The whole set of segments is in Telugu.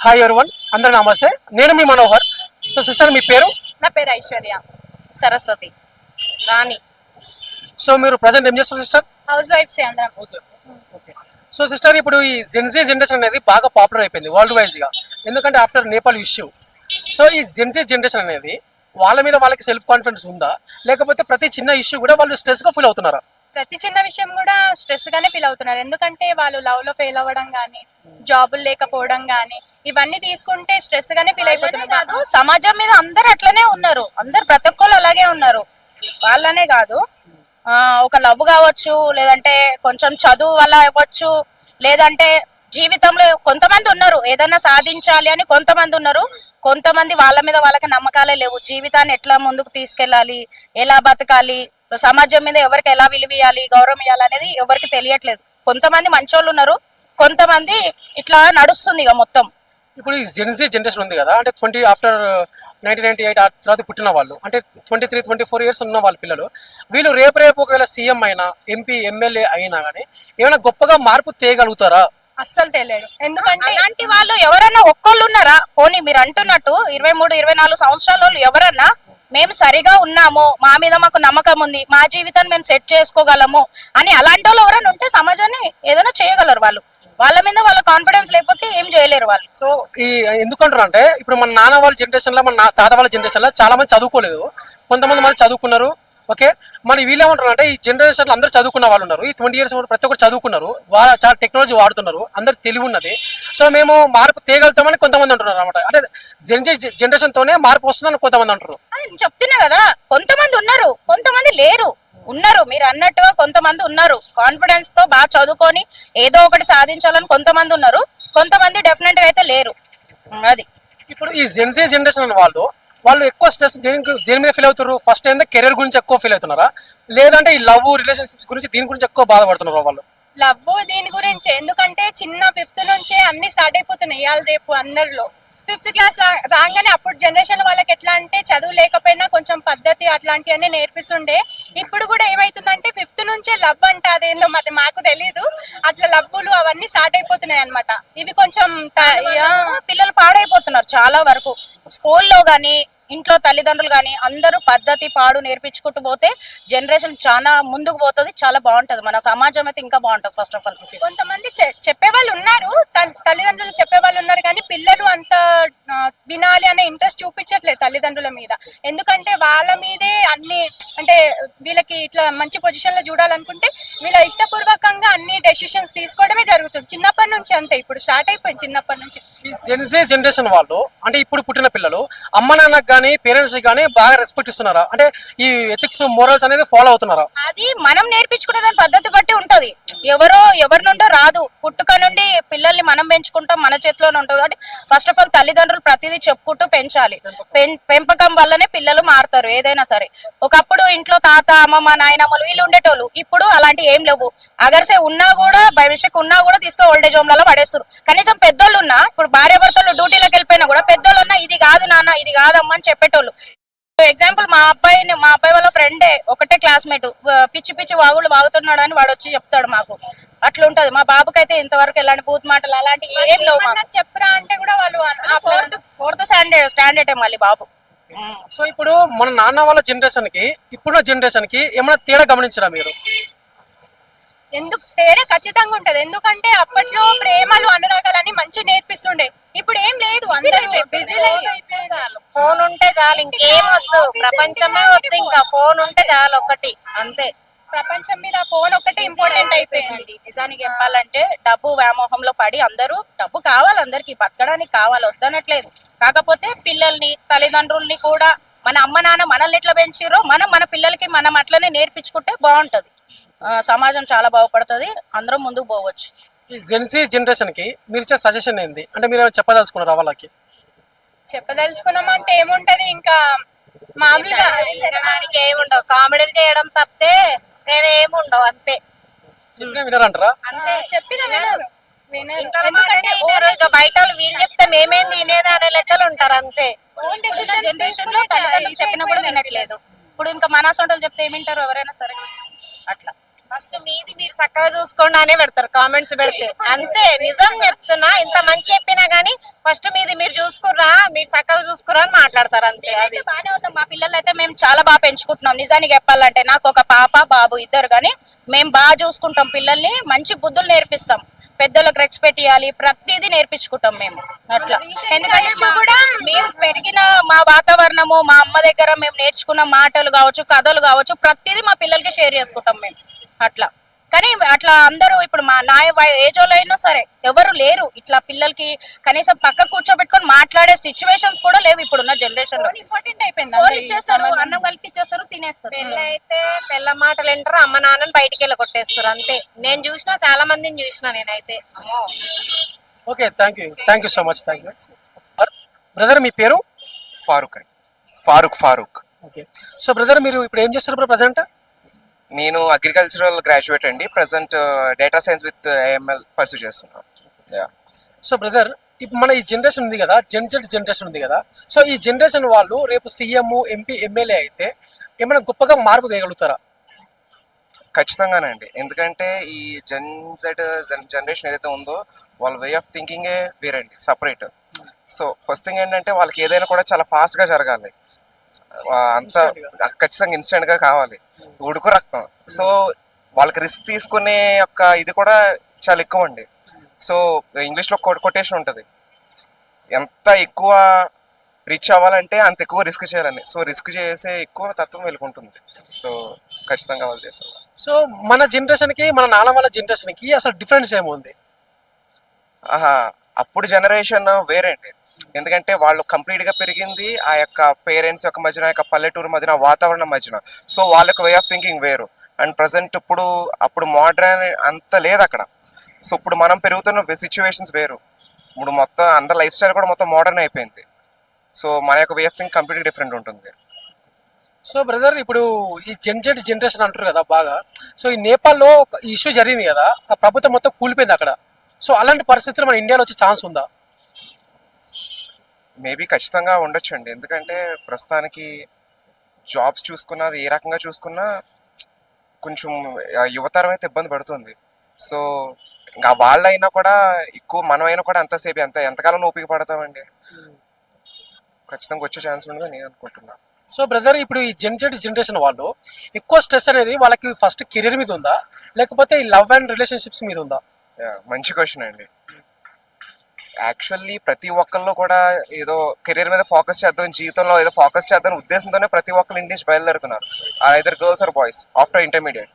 హాయ్ ఎవరివన్, అందరూ నమస్తే. నేను మీ మనోహర్. సో సిస్టర్, మీ పేరు? నా పేరు ఐశ్వర్య సరస్వతి రాణి. సో మీరు ప్రజెంట్ ఏం చేస్తారు సిస్టర్? హౌస్ వైఫ్స్ అందరం. సో సిస్టర్, ఇప్పుడు ఈ జెన్జీ జనరేషన్ అనేది బాగా పాపులర్ అయిపోయింది వరల్డ్ వైజ్ గా. ఎందుకంటే ఆఫ్టర్ నేపాల్ ఇష్యూ, సో ఈ జెన్జీ జనరేషన్ అనేది వాళ్ళ మీద వాళ్ళకి సెల్ఫ్ కాన్ఫిడెన్స్ ఉందా, లేకపోతే ప్రతి చిన్న ఇష్యూ కూడా వాళ్ళు స్ట్రెస్ గా ఫీల్ అవుతున్నారా? ప్రతి చిన్న విషయం కూడా స్ట్రెస్ గానే ఫీల్ అవుతున్నారు. ఎందుకంటే వాళ్ళు లవ్ లో ఫెయిల్ అవ్వడం గానీ, జాబులు లేకపోవడం గానీ, ఇవన్నీ తీసుకుంటే స్ట్రెస్ గానే ఫీల్ అయిపోతున్నారు. సమాజం మీద అందరు అట్లనే ఉన్నారు, అందరు ప్రతి ఒక్కరు అలాగే ఉన్నారు. వాళ్ళనే కాదు, ఒక లవ్ కావచ్చు, లేదంటే కొంచెం చదువు వల్ల అవ్వచ్చు, లేదంటే జీవితంలో కొంతమంది ఉన్నారు ఏదైనా సాధించాలి అని, కొంతమంది ఉన్నారు. కొంతమంది వాళ్ళ మీద వాళ్ళకి నమ్మకాలే లేవు. జీవితాన్ని ఎట్లా ముందుకు తీసుకెళ్ళాలి, ఎలా బతకాలి, సమాజం మీద ఎవరికి ఎలా విలువియాలి, గౌరవం ఇవ్వాలి అనేది ఎవరికి తెలియట్లేదు. కొంతమంది మంచోళ్ళు ఉన్నారు, కొంతమంది ఇట్లా నడుస్తుంది ఇక మొత్తం. ఇప్పుడు ఈ జెన్జీ జనరేషన్ ఉంది కదా, అంటే 20 ఆఫ్టర్ 1998 ఆ తర్వాత పుట్టిన వాళ్ళు, అంటే 23-24 ఇయర్స్ ఉన్న వాళ్ళ పిల్లలు, వీళ్ళు రేపు ఒకవేళ సీఎం అయినా, ఎంపీ ఎమ్మెల్యే అయినా కానీ ఏమైనా గొప్పగా మార్పు తేయగలుగుతారా? అస్సలు తెలియదు. ఎందుకంటే అలాంటి వాళ్ళు ఎవరన్నా ఒక్కళ్ళు ఉన్నారా? పోనీ మీరు అంటున్నట్టు 23-24 సంవత్సరాల వాళ్ళు ఎవరన్నా మేము సరిగా ఉన్నాము, మా మీద మాకు నమ్మకం ఉంది, మా జీవితాన్ని మేము సెట్ చేసుకోగలము అని అలాంటి వాళ్ళు ఎవరైనా ఉంటే సమాజాన్ని ఏదైనా చేయగలరు. వాళ్ళు వాళ్ళ మీద వాళ్ళ కాన్ఫిడెన్స్ లేకపోతే ఏం చేయలేరు వాళ్ళు. సో ఈ ఎందుకంటారు అంటే, ఇప్పుడు మన నాన్న వాళ్ళ జనరేషన్ లో, మన తాత వాళ్ళ జనరేషన్ లో చాలా మంది చదువుకోలేదు, కొంతమంది చదువుకున్నారు. ఓకే, మరి వీళ్ళు ఏమంటారు అంటే, ఈ జనరేషన్ లో అందరూ చదువుకున్న వాళ్ళు ఉన్నారు, ఈ 20 ఇయర్స్ ప్రతి ఒక్కరు చదువుకున్నారు, వాళ్ళు చాలా టెక్నాలజీ వాడుతున్నారు, అందరు తెలివి ఉన్నది. సో మేము మార్పు తేగలుగుతామని కొంతమంది అంటున్నారు అనమాట. అంటే జెన్జీ జనరేషన్ తోనే మార్పు వస్తుందని కొంతమంది అంటారు. చెప్తున్నా కదా, కొంతమంది ఉన్నారు, కొంతమంది లేరు. ఉన్నారు, మీరు అన్నట్టుగా కొంతమంది ఉన్నారు, కాన్ఫిడెన్స్ తో బాగా చదువుకొని ఏదో ఒకటి సాధించాలని కొంతమంది ఉన్నారు, కొంతమంది డెఫినెట్ గా అయితే లేరు. అది ఇప్పుడు ఈ జెన్జీ జనరేషన్ వాళ్ళు ఎక్కువ స్ట్రెస్ దేని మీద ఫీల్ అవుతారు? ఫస్ట్ ఏంటంటే కెరీర్ గురించి ఎక్కువ ఫీల్ అవుతున్నారా, లేదంటే ఈ లవ్ రిలేషన్షిప్స్ గురించి దీని గురించి ఎక్కువ బాధపడుతున్నారా వాళ్ళు? లవ్ దీని గురించి, ఎందుకంటే చిన్న 5th నుంచే అన్ని స్టార్ట్ అయిపోతున్నాయి ఇవాళ రేపు అందరిలో. 5th క్లాస్ రాగానే అప్పుడు జనరేషన్ వాళ్ళకి ఎట్లా అంటే చదువు లేకపోయినా కొంచెం పద్ధతి అట్లాంటివన్నీ నేర్పిస్తుండే. ఇప్పుడు కూడా ఏమైతుందంటే 5th నుంచే లవ్ అంటే అదేందో మరి మాకు తెలీదు, అట్లా లవ్వులు అవన్నీ స్టార్ట్ అయిపోతున్నాయి అనమాట. ఇవి కొంచెం పిల్లలు పాడైపోతున్నారు చాలా వరకు. స్కూల్లో గానీ, ఇంట్లో తల్లిదండ్రులు కానీ అందరూ పద్ధతి పాడు నేర్పించుకుంటూ పోతే జనరేషన్ చాలా ముందుకు పోతుంది, చాలా బాగుంటది. మన సమాజం అయితే ఇంకా బాగుంటది. ఫస్ట్ ఆఫ్ ఆల్ కొంతమంది చెప్పేవాళ్ళు ఉన్నారు, తల్లిదండ్రులు చెప్పేవాళ్ళు ఉన్నారు, కానీ పిల్లలు అంత వినాలి అనే ఇంట్రెస్ట్ చూపించట్లేదు తల్లిదండ్రుల మీద. ఎందుకంటే వాళ్ళ మీదే అన్ని, అంటే వీళ్ళకి ఇట్లా మంచి పొజిషన్ లో చూడాలనుకుంటే వీళ్ళ ఇష్టపూర్వకంగా అన్ని డెసిషన్స్ తీసుకోవడమే జరుగుతుంది చిన్నప్పటి నుంచి. అంతే, ఇప్పుడు స్టార్ట్ అయిపోయింది చిన్నప్పటి నుంచి. జెన్జీ జనరేషన్ వాళ్ళు, అంటే ఇప్పుడు పుట్టిన పిల్లలు అమ్మ నాన్నకు కానీ పేరెంట్స్ కానీ బాగా రెస్పెక్ట్ ఇస్తున్నారా? అంటే ఈ ఎథిక్స్ మోరల్స్ అనేది ఫాలో అవుతున్నారా? అది మనం నేర్పించుకునే దాని పద్ధతి బట్టి ఉంటది. ఎవరి నుండో రాదు, పుట్టుక నుండి పిల్లల్ని మనం పెంచుకుంటాం, మన చేతిలోనే ఉంటుంది. కాబట్టి ఫస్ట్ ఆఫ్ ఆల్ తల్లిదండ్రులు ప్రతిదీ చెప్పుకుంటూ పెంచాలి. పెంపకం వల్లనే పిల్లలు మారుతారు ఏదైనా సరే. ఒకప్పుడు ఇంట్లో తాత అమ్మమ్మ నాయనమ్మలు వీళ్ళు ఉండేటోళ్ళు, ఇప్పుడు అలాంటి ఏం లేవు. అగర్సే ఉన్నా కూడా, భవిష్యత్తు ఉన్నా కూడా తీసుకొని ఓల్డేజ్ హోమ్లలో పడేస్తారు. కనీసం పెద్దోళ్ళు ఉన్నా, ఇప్పుడు భార్య భర్తలు డ్యూటీలకు వెళ్ళిపోయినా కూడా పెద్దోళ్ళు ఉన్నా ఇది కాదు నాన్న, ఇది కాదమ్మా అని చెప్పేటోళ్ళు. ఎగ్జాంపుల్ మా అబ్బాయి వాళ్ళ ఫ్రెండే, ఒకటే క్లాస్మేట్, పిచ్చి పిచ్చి వాగులు వాగుతున్నాడు అని వాడు వచ్చి చెప్తాడు మాకు. అట్లుంటది. మా బాబుకి అయితే ఇంతవరకు ఎలాంటి బూత్ మాటలు అలాంటి ఏం లేవు. చెప్పరా అంటే కూడా వాళ్ళు ఫోర్త్ స్టాండర్డ్ మళ్ళీ బాబు. సో ఇప్పుడు మన నాన్న వాళ్ళ జనరేషన్ కి ఇప్పుడున్న జనరేషన్ కి ఏమైనా తేడా గమనించరా మీరు? ఎందుకు తేడా ఖచ్చితంగా ఉంటది. ఎందుకంటే అప్పట్లో ప్రేమలు అనురాగాలని మంచి నేర్పిస్తుండే, ఇప్పుడు ఏం లేదు, అందరూ బిజీ లైఫ్ అయిపోయారు. ఫోన్ ఉంటే చాలు, ఇంకేం వద్దు, ప్రపంచమే వద్దు, ఇంకా ఫోన్ ఉంటే చాలు, ఒకటి అంతే. ప్రపంచం మీద ఫోన్ ఒకటే ఇంపార్టెంట్ అయిపోయింది. నిజానికి చెప్పాలంటే డబ్బు వ్యామోహంలో పడి అందరూ, డబ్బు కావాలి అందరికి, బతకడానికి కావాలి, వద్దనట్లేదు. కాకపోతే పిల్లల్ని తల్లిదండ్రుల్ని కూడా మన అమ్మ నాన్న మనల్ని ఎట్లా పెంచారో మనం మన పిల్లలకి మనం అట్లనే నేర్పించుకుంటే బాగుంటది. సమాజం చాలా బాగుపడుతుంది, అందరం ముందుకు పోవచ్చు. ఈ జెన్జీ జనరేషన్ కి మీరు ఇచ్చే సజెషన్ ఏంది? అంటే మీరు చెప్పదలుచుకున్నారా వాళ్ళకి? చెప్పదలుచుకున్నామంటే ఏముంటది, ఇంకా మామూలుగా చేయడానికి ఏముండవు, కామెడీలు చేయడం తప్పితే వేరే ఏముండవు, అంతే. వినరంటారా? అంతే, చెప్పిన ఎందుకంటే బయట వీళ్ళు చెప్తే మేమేంది వినేది అనే లెక్కలు ఉంటారు, అంతే. జనరేషన్ లో తల్లిదండ్రులు చెప్పినా కూడా వినట్లేదు. ఇప్పుడు ఇంకా మన సొంటలు చెప్తే ఏమింటారు ఎవరైనా సరే. అట్లా ఫస్ట్ మీది మీరు చక్కగా చూసుకోండి అనే పెడతారు కామెంట్స్ పెడితే. అంతే, నిజం చెప్తున్నా. ఇంత మంచి చెప్పినా గానీ ఫస్ట్ మీది మీరు చూసుకుర్రా, మీరు చక్కగా చూసుకురా అని మాట్లాడతారు. అంతే. అది అయితే బానే ఉన్నాం. మా పిల్లలు అయితే మేము చాలా బాగా పెంచుకుంటున్నాం. నిజానికి చెప్పాలంటే నాకు ఒక పాప బాబు ఇద్దరు, కానీ మేము బాగా చూసుకుంటాం పిల్లల్ని. మంచి బుద్ధులు నేర్పిస్తాం, పెద్దలకు రెస్పెక్ట్ ఇవ్వాలి, ప్రతిదీ నేర్పించుకుంటాం మేము అట్లా. ఎందుకంటే కూడా మేము పెరిగిన మా వాతావరణము, మా అమ్మ దగ్గర మేము నేర్చుకున్న మాటలు కావచ్చు, కథలు కావచ్చు, ప్రతిదీ మా పిల్లలకి షేర్ చేసుకుంటాం మేము అట్లా. కానీ అట్లా అందరూ ఇప్పుడు నా ఏజ్ వాళ్ళు అయినా సరే ఎవరు లేరు ఇట్లా పిల్లలకి కనీసం పక్క కూర్చోబెట్టుకొని మాట్లాడే సిచ్యువేషన్స్ కూడా లేవు ఇప్పుడున్న జనరేషన్ లో. ఇంపార్టెంట్ అయిపోయింది ఫోన్ అందరికీ. ఇచ్చేస్తారు, అన్నం కలిపిచ్చేస్తారు, తినేస్తారు. పెళ్ళి అయితే పిల్ల మాటలు వింటారు, అమ్మ నాన్నని బయటికి వెళ్ళి కొట్టేస్తారు. అంతే. నేను చూసినా, చాలా మందిని చూసినా నేనైతే. అమ్మో. Okay, thank you so much. Thank you brother. మీ పేరు? ఫారూక్ అండి. ఫారూక్. ఓకే. సో బ్రదర్, మీరు ఇప్పుడు ఏం చేస్తారు బ్రో ప్రజెంట్? నేను అగ్రికల్చరల్ గ్రాడ్యుయేట్ అండి. Present data science with AML pursue చేస్తున్నాను. సో బ్రదర్, ఇప్పుడు మన ఈ జనరేషన్ ఉంది కదా, జెడ్ జనరేషన్ ఉంది కదా, సో ఈ జనరేషన్ వాళ్ళు రేపు సీఎం, ఎంపీ, ఎమ్మెల్యే అయితే ఏమైనా గొప్పగా మార్పు తీయగలుగుతారా? ఖచ్చితంగానండి. ఎందుకంటే ఈ జనరేషన్ ఏదైతే ఉందో వాళ్ళ వే ఆఫ్ థింకింగే వేరండి, సపరేట్. సో ఫస్ట్ థింగ్ ఏంటంటే వాళ్ళకి ఏదైనా కూడా చాలా ఫాస్ట్గా జరగాలి, అంత ఖచ్చితంగా ఇన్స్టెంట్గా కావాలి, ఉడుకు రక్తం. సో వాళ్ళకి రిస్క్ తీసుకునే యొక్క ఇది కూడా చాలా ఎక్కువ అండి. సో ఇంగ్లీష్లో కొటేషన్ ఉంటుంది, ఎంత ఎక్కువ రిచ్ అవ్వాలంటే అంత ఎక్కువ రిస్క్ చేయాలని. సో రిస్క్ చేసే ఎక్కువ తత్వం వెళ్ళుకుంటుంది. సో ఖచ్చితంగా వాళ్ళు చేస్తారు. సో మన జనరేషన్కి మన నాన్న వాళ్ళ జనరేషన్కి అసలు డిఫరెన్స్ ఏముంది? అప్పుడు జనరేషన్ వేరేంటి. ఎందుకంటే వాళ్ళు కంప్లీట్గా పెరిగింది ఆ యొక్క పేరెంట్స్ యొక్క మధ్యన, ఆ యొక్క పల్లెటూరు మధ్యన, వాతావరణం మధ్యన. సో వాళ్ళకి వే ఆఫ్ థింకింగ్ వేరు. అండ్ ప్రజెంట్ అప్పుడు మోడర్న్ అంత లేదు అక్కడ. సో ఇప్పుడు మనం పెరుగుతున్న సిచ్యువేషన్స్ వేరు. ఇప్పుడు మొత్తం అందరి లైఫ్ స్టైల్ కూడా మొత్తం మోడర్న్ అయిపోయింది. సో మన యొక్క వే ఆఫ్ థింక్ కంప్లీట్గా డిఫరెంట్ ఉంటుంది. సో బ్రదర్, ఇప్పుడు ఈ జనరేషన్ అంటారు కదా బాగా, సో ఈ నేపాల్లో ఇష్యూ జరిగింది కదా, ఆ ప్రభుత్వం మొత్తం కూలిపోయింది అక్కడ. సో అలాంటి పరిస్థితులు మన ఇండియాలో వచ్చే ఛాన్స్ ఉందా? మేబీ ఖచ్చితంగా ఉండొచ్చు అండి. ఎందుకంటే ప్రస్తుతానికి జాబ్స్ చూసుకున్నా, అది ఏ రకంగా చూసుకున్నా కొంచెం యువతరం అయితే ఇబ్బంది పడుతుంది. సో ఇంకా వాళ్ళైనా కూడా ఎక్కువ, మనమైనా కూడా అంతసేపు ఎంతకాలం ఓపిక పడతామండి. ఖచ్చితంగా వచ్చే ఛాన్స్ ఉండదని నేను అనుకుంటున్నాను. సో బ్రదర్, ఇప్పుడు ఈ జనరేషన్ వాళ్ళు ఎక్కువ స్ట్రెస్ అనేది వాళ్ళకి ఫస్ట్ కెరీర్ మీద ఉందా, లేకపోతే ఈ లవ్ అండ్ రిలేషన్షిప్స్ మీద ఉందా? మంచి క్వశ్చన్ అండి. యాక్చువల్లీ ప్రతి ఒక్కళ్ళు కూడా ఏదో కెరీర్ మీద ఫోకస్ చేద్దాం, జీవితంలో ఏదో ఫోకస్ చేద్దాం ఉద్దేశంతోనే ప్రతి ఒక్కరు ఇంటి నుంచి బయలుదేరుతున్నారు, either girls or boys after intermediate.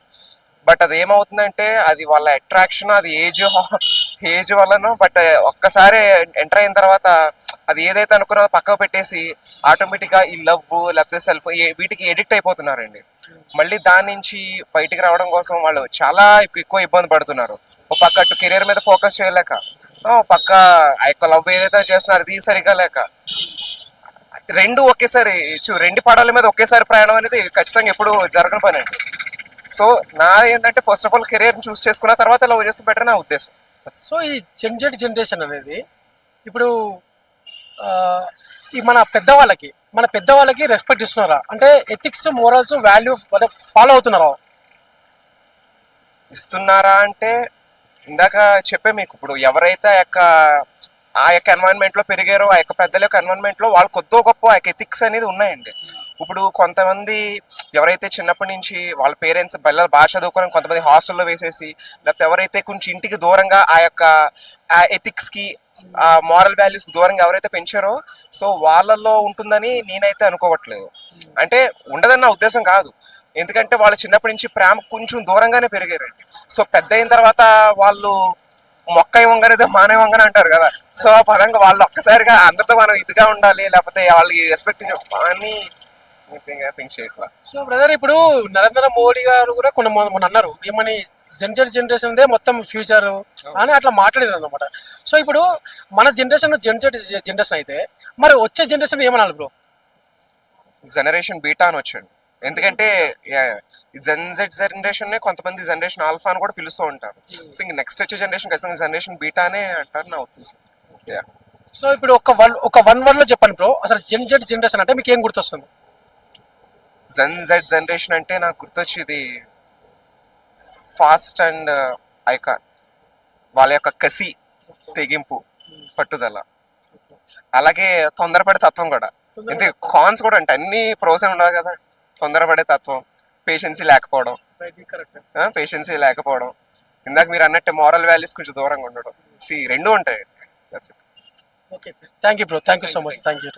But అది ఏమవుతుందంటే అది వాళ్ళ అట్రాక్షన్, అది ఏజ్ వల్లనో. బట్ ఒక్కసారి ఎంటర్ అయిన తర్వాత అది ఏదైతే అనుకున్నా పక్కకు పెట్టేసి ఆటోమేటిక్గా ఈ లవ్ లేకపోతే సెల్ఫ్ వీటికి ఎడిక్ట్ అయిపోతున్నారండి. మళ్ళీ దాని నుంచి బయటికి రావడం కోసం వాళ్ళు చాలా ఎక్కువ ఇబ్బంది పడుతున్నారు. ఒక పక్క అటు కెరీర్ మీద ఫోకస్ చేయలేక, పక్క ఆ యొక్క లవ్ ఏదైతే చేస్తున్నారు అది సరిగా లేక, రెండు ఒకేసారి రెండు పడాల మీద ఒకేసారి ప్రయాణం అనేది ఖచ్చితంగా ఎప్పుడు జరగని పని అండి. సో నా ఏంటంటే first of all career choose చేసుకున్న తర్వాత లవ్ చేస్తే బెటర్ నా ఉద్దేశం. సో ఈ జనరేషన్ అనేది ఇప్పుడు ఈ మన పెద్దవాళ్ళకి రెస్పెక్ట్ ఇస్తున్నారా? అంటే ఎథిక్స్, మోరల్స్, వాల్యూ ఫాలో అవుతున్నారా? ఇస్తున్నారా అంటే ఇందాక చెప్పే మీకు, ఇప్పుడు ఎవరైతే ఆ యొక్క ఎన్వైరన్మెంట్ లో పెరిగారో, ఆ యొక్క పెద్దల యొక్క ఎన్వైరన్మెంట్ లో వాళ్ళు కొద్దో గొప్ప ఆ యొక్క ఎథిక్స్ అనేది ఉన్నాయండి. ఇప్పుడు కొంతమంది ఎవరైతే చిన్నప్పటి నుంచి వాళ్ళ పేరెంట్స్ పిల్లలు బాగా చదువుకొని కొంతమంది హాస్టల్లో వేసేసి, లేకపోతే ఎవరైతే కొంచెం ఇంటికి దూరంగా ఆ యొక్క ఎథిక్స్ కి, ఆ మారల్ వాల్యూస్ కి దూరంగా ఎవరైతే పెంచారో, సో వాళ్ళల్లో ఉంటుందని నేనైతే అనుకోవట్లేదు. అంటే ఉండదని నా ఉద్దేశం కాదు, ఎందుకంటే వాళ్ళు చిన్నప్పటి నుంచి ప్రేమ కొంచెం దూరంగానే పెరిగారండి. సో పెద్ద అయిన తర్వాత వాళ్ళు మొక్క ఇవ్వంగానే మానేవంగానే అంటారు కదా. సో ఆ పదంగా వాళ్ళు ఒక్కసారిగా అందరితో మనం ఇదిగా ఉండాలి, లేకపోతే వాళ్ళకి రెస్పెక్ట్ అని థింక్ చేయట్లా. సో బ్రదర్, ఇప్పుడు నరేంద్ర మోడీ గారు కూడా మొన్న అన్నారు ఏమని, జనరేషన్ మొత్తం ఫ్యూచర్ అని అట్లా మాట్లాడారు అనమాట. సో ఇప్పుడు మన జనరేషన్ అయితే మరి వచ్చే జనరేషన్ ఏమనాలి బ్రో? జనరేషన్ బీటా అని వచ్చండి. ఎందుకంటే జనరేషన్ కొంతమంది జనరేషన్ ఆల్ఫా అని కూడా పిలుస్తూ ఉంటారు. సో ఇంక నెక్స్ట్ వచ్చే జనరేషన్ ఖచ్చితంగా జనరేషన్ బీటా అనే అంటారు నా ఉద్దేశం. సో ఇప్పుడు ఒక వన్ వర్డ్ లో చెప్పండి బ్రో, అసలు జనరేషన్ అంటే మీకు ఏం గుర్తొస్తుంది? జనరేషన్ అంటే నాకు గుర్తొచ్చేది ఫాస్ట్ అండ్ వాళ్ళ యొక్క కసి, తెగింపు, పట్టుదల, అలాగే తొందరపడే తత్వం కూడా. ఇంతే కాన్స్ కూడా అంటే అన్ని ప్రోస్ ఉండవు కదా. తొందరపడే తత్వం, పేషెన్సీ లేకపోవడం, ఇందాక మీరు అన్నట్టు మారల్ వాల్యూస్ కొంచెం దూరంగా ఉండడం, రెండు ఉంటాయి. Okay, thank you bro, thank you so much, thank you.